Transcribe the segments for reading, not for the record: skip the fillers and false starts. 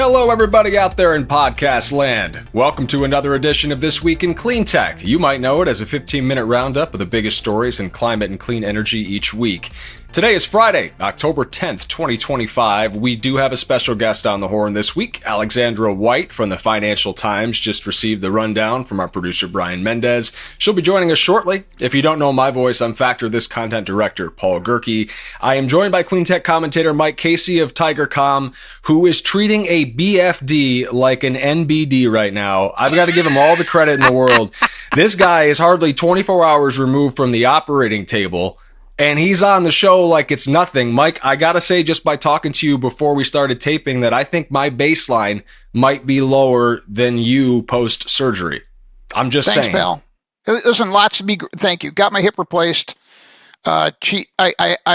Hello, everybody out there in podcast land. Welcome to another edition of This Week in Cleantech. You might know it as a 15-minute roundup of the biggest stories in climate and clean energy each week. Today is Friday, October 10th, 2025. We do have a special guest on the horn this week. Alexandra White from the Financial Times just received the rundown from our producer, Brian Mendez. She'll be joining us shortly. If you don't know my voice, I'm Factor This content director, Paul Gerke. I am joined by Cleantech commentator Mike Casey of Tigercomm, who is treating a BFD like an NBD right now. I've got to give him all the credit in the world. This guy is hardly 24 hours removed from the operating table, and he's on the show like it's nothing. Mike, I gotta say, just by talking to you before we started taping, that I think my baseline might be lower than you post-surgery. I'm just saying. Thanks, pal. Listen, thank you. Got my hip replaced. I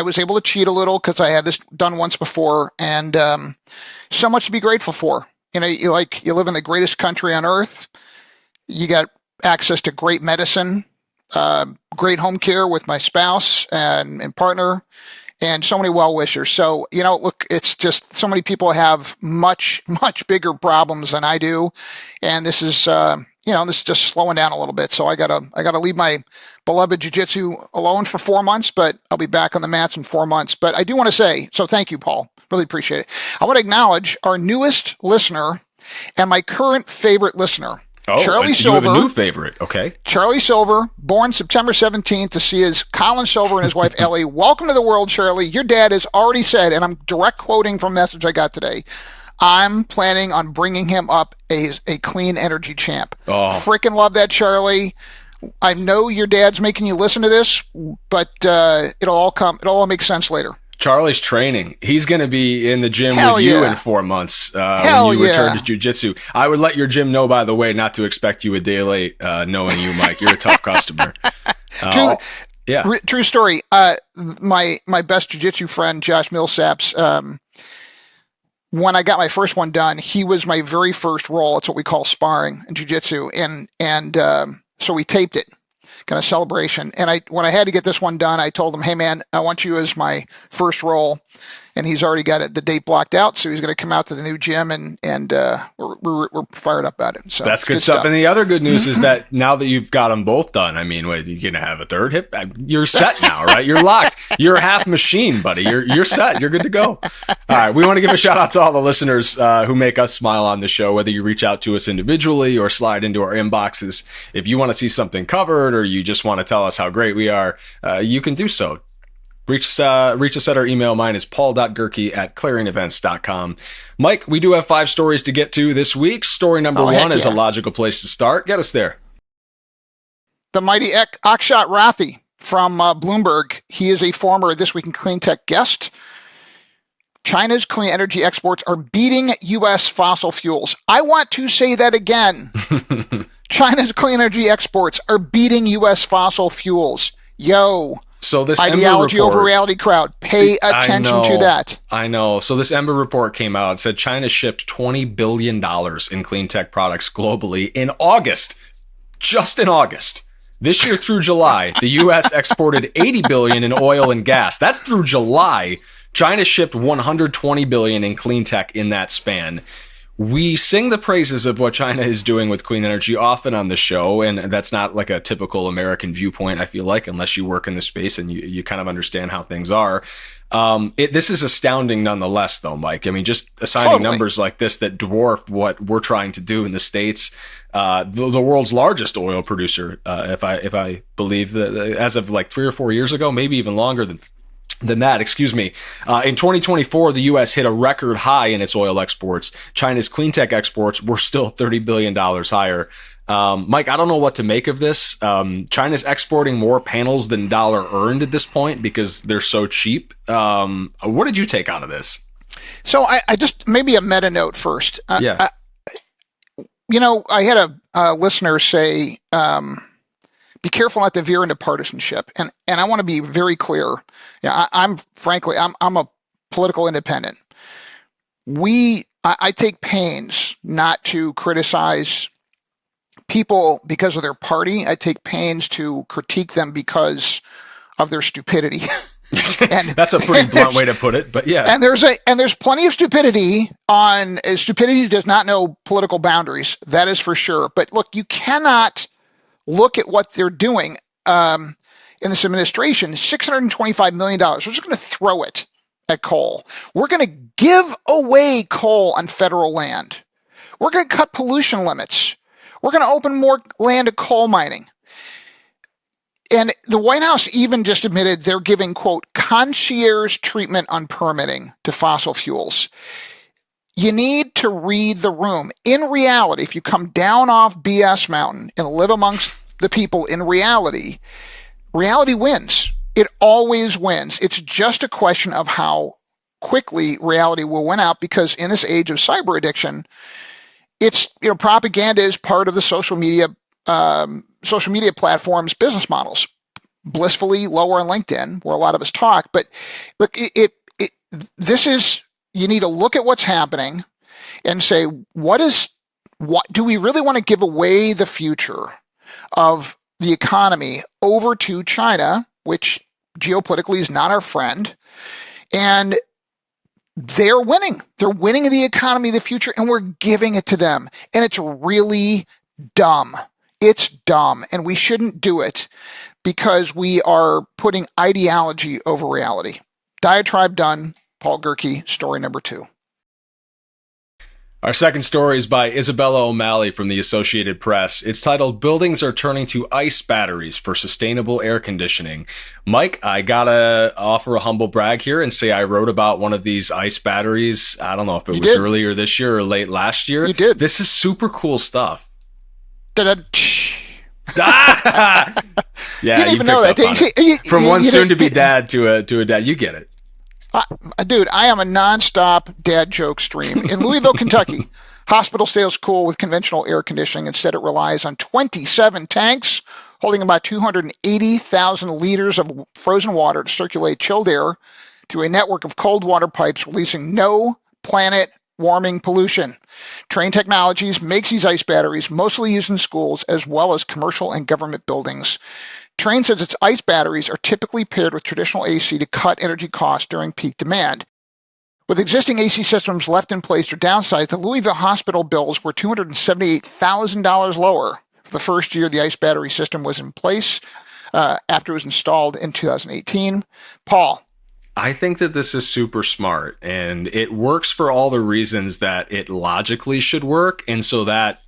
was able to cheat a little because I had this done once before, and so much to be grateful for. You know, you live in the greatest country on earth. You got access to great medicine. Great home care with my spouse and partner, and so many well-wishers. So, you know, look, it's just so many people have much bigger problems than I do. And this is, this is just slowing down a little bit. So I gotta leave my beloved jiu-jitsu alone for 4 months, but I'll be back on the mats in 4 months. But I do want to say, so thank you, Paul. Really appreciate it. I want to acknowledge our newest listener and my current favorite listener. Oh, Charlie Silver. You have a new favorite. Okay. Charlie Silver, born September 17th to see his Colin Silver and his wife Ellie. Welcome to the world, Charlie. Your dad has already said, and I'm direct quoting from a message I got today, I'm planning on bringing him up as a clean energy champ. Oh. Freaking love that, Charlie. I know your dad's making you listen to this, but it'll all make sense later. Charlie's training. He's going to be in the gym with you in 4 months when you return to jiu-jitsu. I would let your gym know, by the way, not to expect you a day late, knowing you, Mike. You're a tough customer. True story. My best jiu-jitsu friend, Josh Millsaps, when I got my first one done, he was my very first roll. It's what we call sparring in jiu-jitsu. And so we taped it. Kind of celebration. And when I had to get this one done, I told him, hey man, I want you as my first role. And he's already got the date blocked out. So he's going to come out to the new gym and we're fired up about it. So that's good stuff. And the other good news is that now that you've got them both done, I mean, wait, you're going to have a third hip? You're set now, right? You're locked. You're a half machine, buddy. You're set. You're good to go. All right. We want to give a shout out to all the listeners who make us smile on the show, whether you reach out to us individually or slide into our inboxes. If you want to see something covered or you just want to tell us how great we are, you can do so. Reach us at our email. Mine is paul.gerke@clearingevents.com. Mike, we do have 5 stories to get to this week. Story number 1 is a logical place to start. Get us there. The mighty Akshat Rathi from Bloomberg. He is a former This Week in Cleantech guest. China's clean energy exports are beating U.S. fossil fuels. I want to say that again. China's clean energy exports are beating U.S. fossil fuels. Yo. So this ideology Ember report, over reality crowd. Pay attention to that. I know. So this Ember report came out and said China shipped $20 billion in clean tech products globally in August. Just in August. This year through July, the U.S. exported $80 billion in oil and gas. That's through July. China shipped $120 billion in clean tech in that span. We sing the praises of what China is doing with clean energy often on the show, and that's not like a typical American viewpoint, I feel like, unless you work in the space and you kind of understand how things are. This is astounding nonetheless, though, Mike. I mean, just assigning numbers like this that dwarf what we're trying to do in the States. The world's largest oil producer, if I believe, as of like 3 or 4 years ago, maybe even longer than that, excuse me. In 2024, the U.S. hit a record high in its oil exports. China's clean tech exports were still $30 billion higher. Mike, I don't know what to make of this. China's exporting more panels than dollar earned at this point because they're so cheap. What did you take out of this? So I just, maybe a meta note first. Yeah. I had a listener say, be careful not to veer into partisanship. And I want to be very clear. Yeah, I'm a political independent. I take pains not to criticize people because of their party. I take pains to critique them because of their stupidity. And That's a pretty blunt way to put it, but yeah. And there's plenty of stupidity stupidity does not know political boundaries. That is for sure. But look, you cannot look at what they're doing in this administration. $625 million. We're just going to throw it at coal. We're going to give away coal on federal land. We're going to cut pollution limits. We're going to open more land to coal mining. And the White House even just admitted they're giving, quote, concierge treatment on permitting to fossil fuels. You need to read the room. In reality, if you come down off BS mountain and live amongst the people in reality, reality wins. It always wins. It's just a question of how quickly reality will win out, because in this age of cyber addiction, it's, propaganda is part of the social media platforms' business models. Blissfully lower on LinkedIn, where a lot of us talk. But look, this is, you need to look at what's happening and say, what do we really want to give away the future of the economy over to China, which geopolitically is not our friend, and they're winning. They're winning the economy of the future, and we're giving it to them. And it's really dumb. It's dumb, and we shouldn't do it because we are putting ideology over reality. Diatribe done. Paul Gerke, story number 2. Our second story is by Isabella O'Malley from the Associated Press. It's titled, Buildings Are Turning to Ice Batteries for Sustainable Air Conditioning. Mike, I gotta offer a humble brag here and say I wrote about one of these ice batteries. I don't know if it was earlier this year or late last year. You did. This is super cool stuff. Yeah, you even know that. From one soon-to-be dad to a dad. You get it. Dude, I am a nonstop dad joke stream. In Louisville, Kentucky, hospital stays cool with conventional air conditioning. Instead, it relies on 27 tanks holding about 280,000 liters of frozen water to circulate chilled air through a network of cold water pipes, releasing no planet warming pollution. Trane Technologies makes these ice batteries, mostly used in schools as well as commercial and government buildings. Trane says its ice batteries are typically paired with traditional AC to cut energy costs during peak demand. With existing AC systems left in place or downsized, the Louisville hospital bills were $278,000 lower for the first year the ice battery system was in place after it was installed in 2018. Paul. I think that this is super smart, and it works for all the reasons that it logically should work, and so that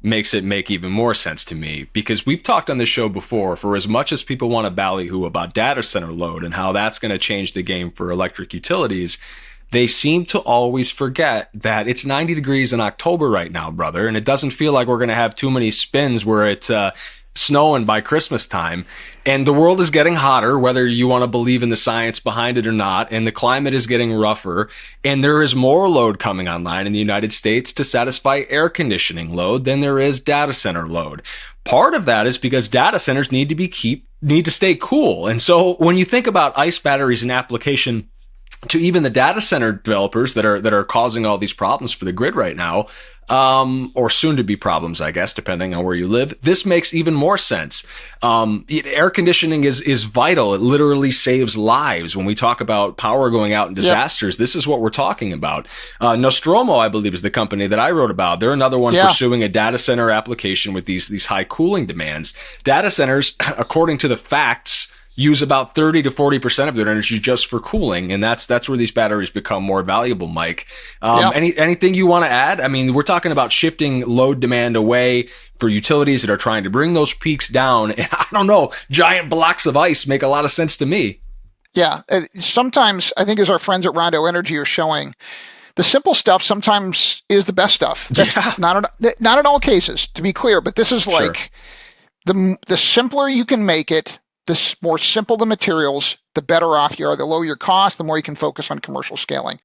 makes it make even more sense to me, because we've talked on this show before, for as much as people want to ballyhoo about data center load and how that's going to change the game for electric utilities, they seem to always forget that it's 90 degrees in October right now, brother, and it doesn't feel like we're going to have too many spins where it's snowing by Christmas time, and the world is getting hotter, whether you want to believe in the science behind it or not, and the climate is getting rougher, and there is more load coming online in the United States to satisfy air conditioning load than there is data center load. Part of that is because data centers need to stay cool, and so when you think about ice batteries in application to even the data center developers that are causing all these problems for the grid right now, or soon to be problems, I guess, depending on where you live, this makes even more sense. Air conditioning is vital. It literally saves lives. When we talk about power going out in disasters, This is what we're talking about. Nostromo, I believe, is the company that I wrote about. They're another one pursuing a data center application with these high cooling demands. Data centers, according to the facts, use about 30 to 40% of their energy just for cooling, and that's where these batteries become more valuable, Mike. Anything you want to add? I mean, we're talking about shifting load demand away for utilities that are trying to bring those peaks down, and I don't know, giant blocks of ice make a lot of sense to me. Yeah, sometimes, I think as our friends at Rondo Energy are showing, the simple stuff sometimes is the best stuff. That's not in all cases, to be clear, but this is like the simpler you can make it, the more simple the materials, the better off you are. The lower your cost, the more you can focus on commercial scaling.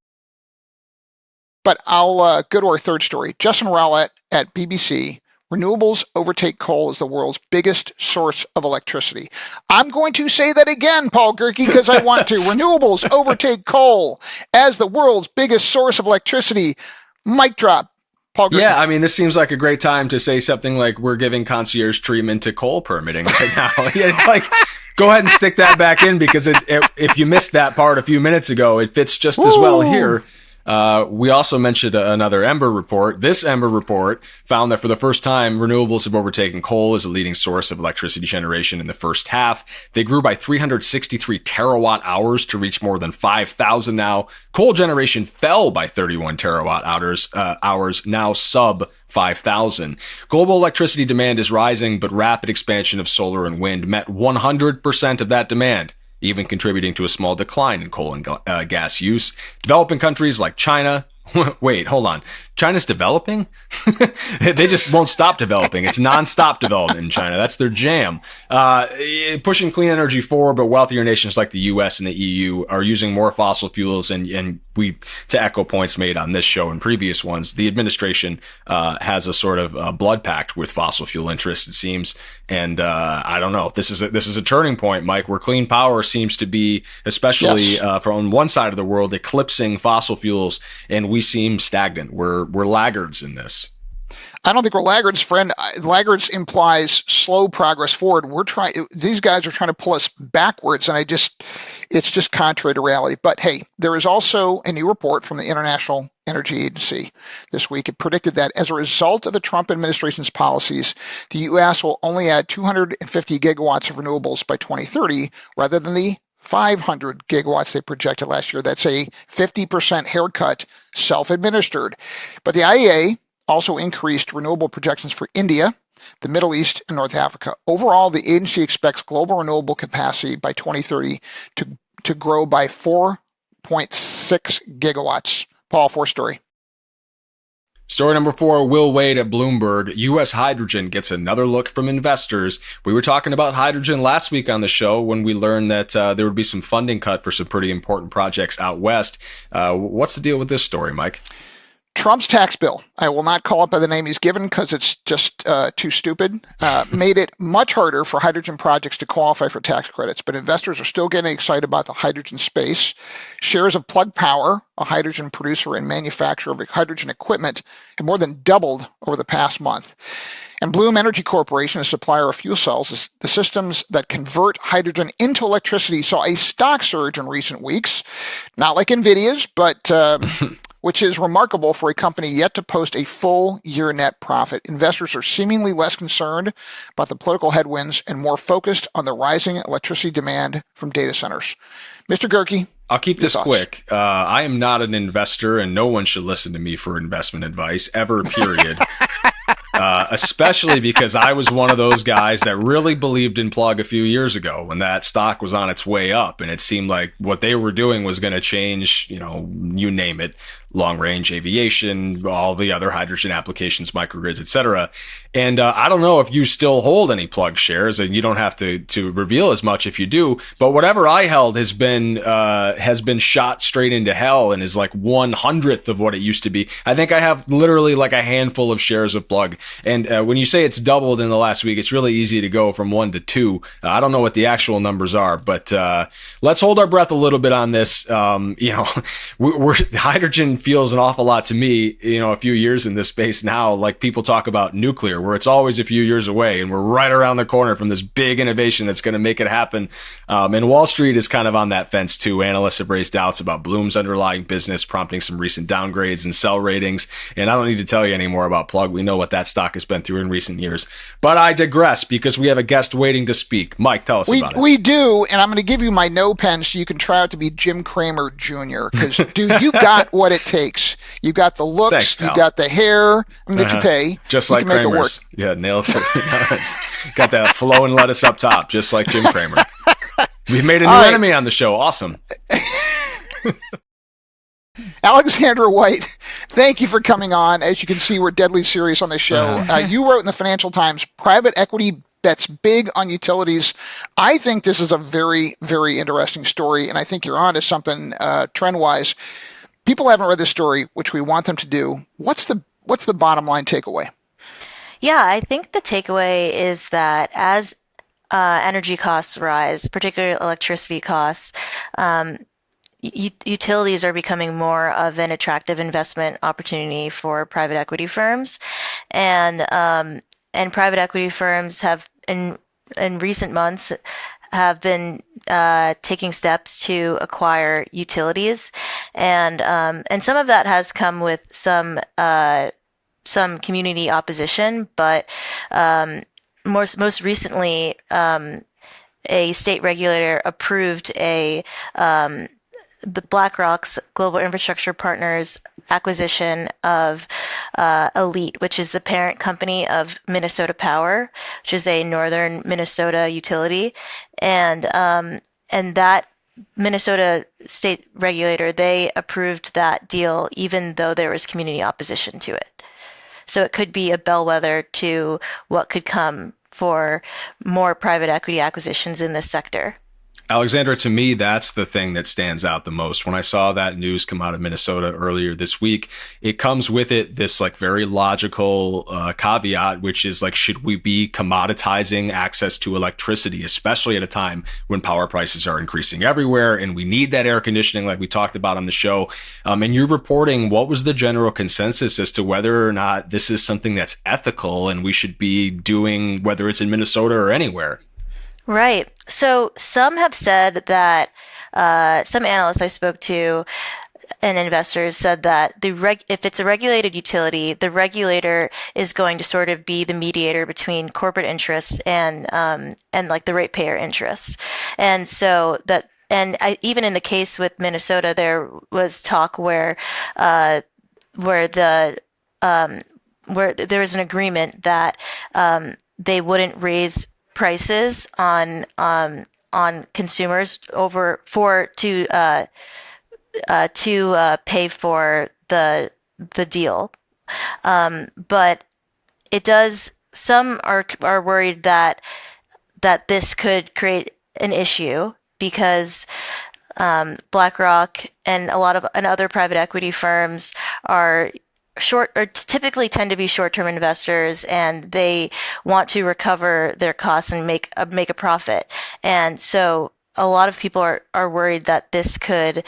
But I'll go to our third story. Justin Rowlett at BBC. Renewables overtake coal as the world's biggest source of electricity. I'm going to say that again, Paul Gerke, because I want to. Renewables overtake coal as the world's biggest source of electricity. Mic drop. Paul Gerke. Yeah, I mean, this seems like a great time to say something like we're giving concierge treatment to coal permitting right now. It's like, go ahead and stick that back in because if you missed that part a few minutes ago, it fits just as well here. We also mentioned another Ember report. This Ember report found that for the first time, renewables have overtaken coal as a leading source of electricity generation in the first half. They grew by 363 terawatt hours to reach more than 5,000 now. Coal generation fell by 31 terawatt hours, now sub 5,000. Global electricity demand is rising, but rapid expansion of solar and wind met 100% of that demand, even contributing to a small decline in coal and gas use. Developing countries like China. Wait, hold on. China's developing? They just won't stop developing. It's nonstop development in China. That's their jam. Pushing clean energy forward, but wealthier nations like the US and the EU are using more fossil fuels. And we, to echo points made on this show and previous ones, the administration has a sort of blood pact with fossil fuel interests, it seems. And I don't know. This is a turning point, Mike, where clean power seems to be, especially from one side of the world, eclipsing fossil fuels, and we seem stagnant. We're laggards in this. I don't think we're laggards, friend. Laggards implies slow progress forward. These guys are trying to pull us backwards, and it's just contrary to reality. But hey, there is also a new report from the International Energy Agency this week. It predicted that as a result of the Trump administration's policies, the U.S. will only add 250 gigawatts of renewables by 2030, rather than the 500 gigawatts they projected last year. That's a 50% haircut, self-administered. But the IEA also increased renewable projections for India, the Middle East, and North Africa. Overall, the agency expects global renewable capacity by 2030 to grow by 4.6 gigawatts. Paul, fourth story. Story number 4, Will Wade at Bloomberg. U.S. hydrogen gets another look from investors. We were talking about hydrogen last week on the show when we learned that there would be some funding cut for some pretty important projects out west. What's the deal with this story, Mike? Trump's tax bill, I will not call it by the name he's given because it's just too stupid, made it much harder for hydrogen projects to qualify for tax credits. But investors are still getting excited about the hydrogen space. Shares of Plug Power, a hydrogen producer and manufacturer of hydrogen equipment, have more than doubled over the past month. And Bloom Energy Corporation, a supplier of fuel cells, the systems that convert hydrogen into electricity, saw a stock surge in recent weeks. Not like NVIDIA's, but which is remarkable for a company yet to post a full year net profit. Investors are seemingly less concerned about the political headwinds and more focused on the rising electricity demand from data centers. Mr. Gerke, I'll keep this quick. I am not an investor, and no one should listen to me for investment advice, ever, period. Especially because I was one of those guys that really believed in Plug a few years ago when that stock was on its way up, and it seemed like what they were doing was going to change, you name it, long-range aviation, all the other hydrogen applications, microgrids, etc. And I don't know if you still hold any Plug shares, and you don't have to reveal as much if you do, but whatever I held has been shot straight into hell and is like 1/100th of what it used to be. I think I have literally like a handful of shares of Plug. And when you say it's doubled in the last week, it's really easy to go from 1 to 2. I don't know what the actual numbers are, but let's hold our breath a little bit on this. Hydrogen feels an awful lot to me, a few years in this space now, like people talk about nuclear, where it's always a few years away, and we're right around the corner from this big innovation that's going to make it happen. And Wall Street is kind of on that fence too. Analysts have raised doubts about Bloom's underlying business, prompting some recent downgrades and sell ratings. And I don't need to tell you any more about Plug. We know what that stock has been through in recent years. But I digress because we have a guest waiting to speak. Mike, tell us about it. We do, and I'm going to give you my no pen so you can try out to be Jim Cramer Jr. Because, dude, you got what it takes. You got the looks, thanks, you got the hair that you pay. Just you like can make it work. Kramer's. Yeah, nails it. Got that flowing lettuce up top, just like Jim Cramer. We've made a new enemy on the show. Awesome. Alexandra White, thank you for coming on. As you can see, we're deadly serious on this show. You wrote in the Financial Times, private equity bets big on utilities. I think this is a very, very interesting story, and I think you're on to something trend-wise. People haven't read this story, which we want them to do. What's the bottom line takeaway? Yeah, I think the takeaway is that as energy costs rise, particularly electricity costs, utilities are becoming more of an attractive investment opportunity for private equity firms, and private equity firms have in recent months have been taking steps to acquire utilities, and some of that has come with some community opposition, but most recently, a state regulator approved the BlackRock's Global Infrastructure Partners acquisition of Elite, which is the parent company of Minnesota Power, which is a northern Minnesota utility, and that Minnesota state regulator, they approved that deal even though there was community opposition to it. So it could be a bellwether to what could come for more private equity acquisitions in this sector. Alexandra, to me, that's the thing that stands out the most. When I saw that news come out of Minnesota earlier this week, it comes with it this like very logical caveat, which is like, should we be commoditizing access to electricity, especially at a time when power prices are increasing everywhere and we need that air conditioning like we talked about on the show? And you're reporting, what was the general consensus as to whether or not this is something that's ethical and we should be doing, whether it's in Minnesota or anywhere? Right. So some have said that some analysts I spoke to and investors said that if it's a regulated utility, the regulator is going to sort of be the mediator between corporate interests and like the ratepayer interests, and so that even in the case with Minnesota, there was talk where the where there was an agreement that they wouldn't raise prices on consumers to pay for the deal. But it does. Some are worried that this could create an issue because BlackRock and other private equity firms are typically tend to be short-term investors, and they want to recover their costs and make a profit. And so a lot of people are worried that this could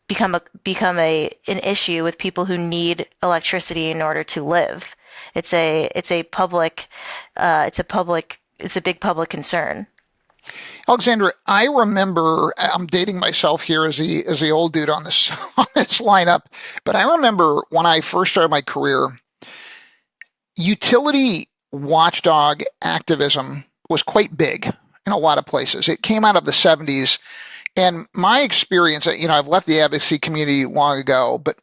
become an issue with people who need electricity in order to live. It's a big public concern. Alexandra, I remember, I'm dating myself here as the old dude on this on this lineup, but I remember when I first started my career, utility watchdog activism was quite big in a lot of places. It came out of the 70s, and my experience, I've left the advocacy community long ago, but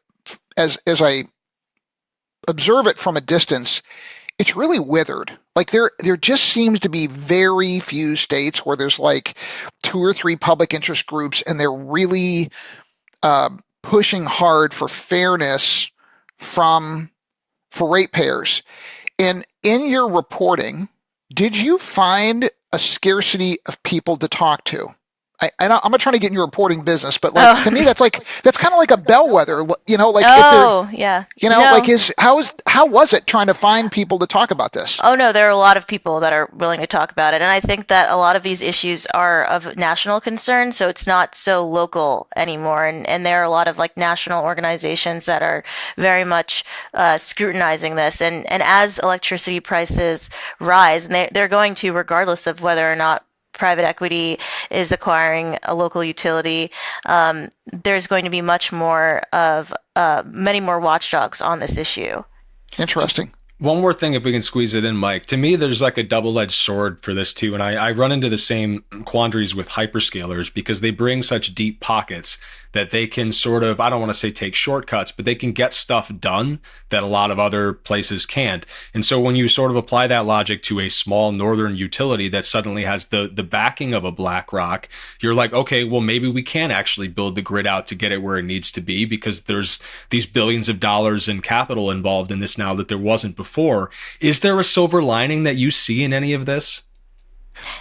as I observe it from a distance, it's really withered. Like there just seems to be very few states where there's like 2 or 3 public interest groups, and they're really pushing hard for fairness for ratepayers. And in your reporting, did you find a scarcity of people to talk to? I'm not trying to get in your reporting business, but to me, that's kind of like a bellwether, Yeah. How was it trying to find people to talk about this? Oh no, there are a lot of people that are willing to talk about it, and I think that a lot of these issues are of national concern, so it's not so local anymore, and there are a lot of like national organizations that are very much scrutinizing this, and as electricity prices rise, and they're going to regardless of whether or not private equity is acquiring a local utility, there's going to be many more watchdogs on this issue. Interesting. One more thing, if we can squeeze it in, Mike. To me, there's like a double-edged sword for this too. And I run into the same quandaries with hyperscalers because they bring such deep pockets that they can sort of, I don't want to say take shortcuts, but they can get stuff done that a lot of other places can't. And so when you sort of apply that logic to a small northern utility that suddenly has the backing of a BlackRock, you're like, okay, well, maybe we can actually build the grid out to get it where it needs to be because there's these billions of dollars in capital involved in this now that there wasn't before. Is there a silver lining that you see in any of this?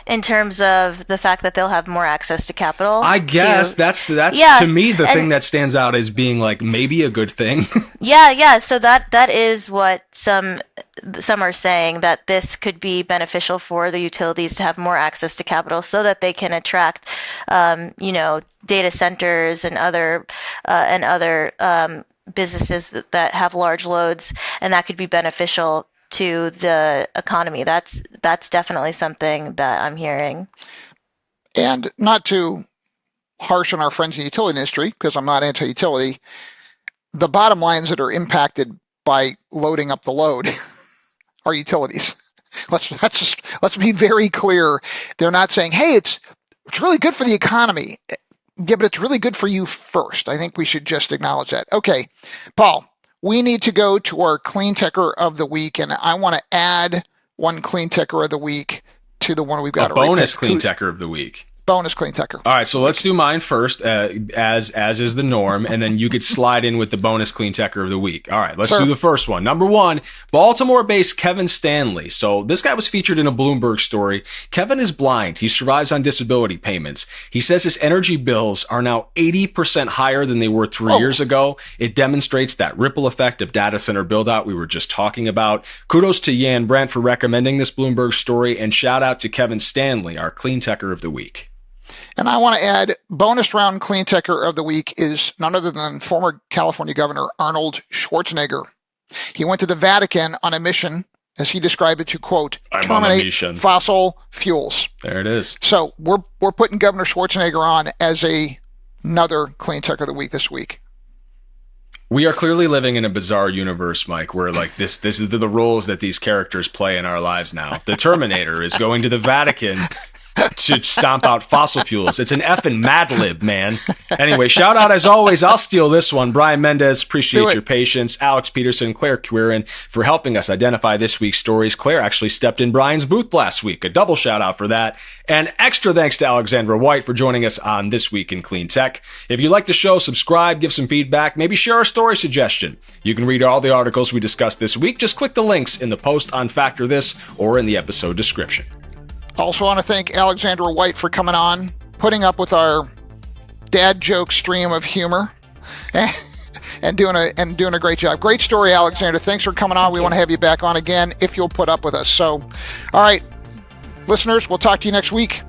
In terms of the fact that they'll have more access to capital. I guess that's Yeah, to me the and- thing that stands out as being like maybe a good thing. Yeah. So that is what some are saying, that this could be beneficial for the utilities to have more access to capital so that they can attract, data centers and other businesses that have large loads, and that could be beneficial to the economy. That's definitely something that I'm hearing. And not to harsh on our friends in the utility industry, because I'm not anti-utility, the bottom lines that are impacted by loading up the load are utilities. Let's be very clear. They're not saying, hey, it's really good for the economy. Yeah, but it's really good for you first. I think we should just acknowledge that. Okay, Paul, we need to go to our Cleantecher of the week, and I want to add one Cleantecher of the week to the one we've got. A bonus Cleantecher of the week. Bonus Cleantecher. All right, so let's do mine first, as is the norm, and then you could slide in with the bonus Cleantecher of the week. All right, let's do the first one. Number one, Baltimore-based Kevin Stanley. So this guy was featured in a Bloomberg story. Kevin is blind. He survives on disability payments. He says his energy bills are now 80% higher than they were 3 years ago. It demonstrates that ripple effect of data center buildout we were just talking about. Kudos to Yann Brandt for recommending this Bloomberg story, and shout out to Kevin Stanley, our Cleantecher of the week. And I want to add, bonus round Cleantecher of the week is none other than former California Governor Arnold Schwarzenegger. He went to the Vatican on a mission, as he described it, to, quote, terminate fossil fuels. There it is. So we're putting Governor Schwarzenegger on as another Cleantecher of the week this week. We are clearly living in a bizarre universe, Mike, where like this is the roles that these characters play in our lives now. The Terminator is going to the Vatican to stomp out fossil fuels. It's an effing Mad Lib, man. Anyway, shout out as always. I'll steal this one. Brian Mendez, appreciate your patience. Alex Peterson, Claire Quirin for helping us identify this week's stories. Claire actually stepped in Brian's booth last week. A double shout out for that. And extra thanks to Alexandra White for joining us on This Week in Clean Tech. If you like the show, subscribe, give some feedback, maybe share a story suggestion. You can read all the articles we discussed this week. Just click the links in the post on Factor This or in the episode description. Also want to thank Alexandra White for coming on, putting up with our dad joke stream of humor, and doing a great job. Great story, Alexandra. Thanks for coming on. We want to have you back on again if you'll put up with us. So, all right, listeners, we'll talk to you next week.